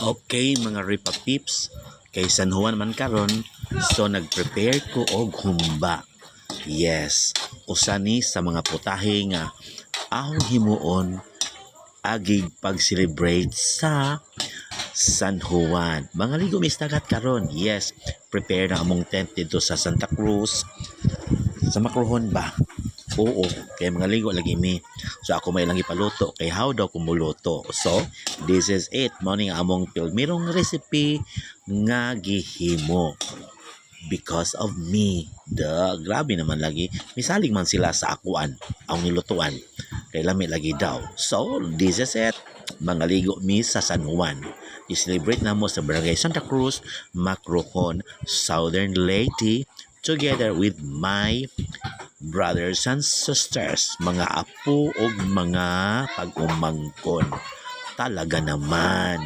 Okay mga Ripa Pips, kay San Juan man karon, so nag-prepare ko og humba. Yes, usa ni sa mga putahe nga ahong himuon agig pag-celebrate sa San Juan. Mga ligo mistagat karon. Yes, prepare na among tent dito sa Santa Cruz. Sa Macrohon ba? Oo, kaya mga ligo lagi mi. So ako may lang ipaluto, kay how daw kumuluto. So, this is it. Morning among pilmirong recipe nga gihimo. Because of me. Grabe naman lagi. Misalig man sila sa akuan, ang nilutuan. Kay lami lagi daw. So, this is it. Mga ligo mi sa San Juan. I-celebrate na mo sa Barangay Santa Cruz, Macrohon, Southern Leyte, together with my brothers and sisters, mga apo o mga pag-umangkon. Talaga naman.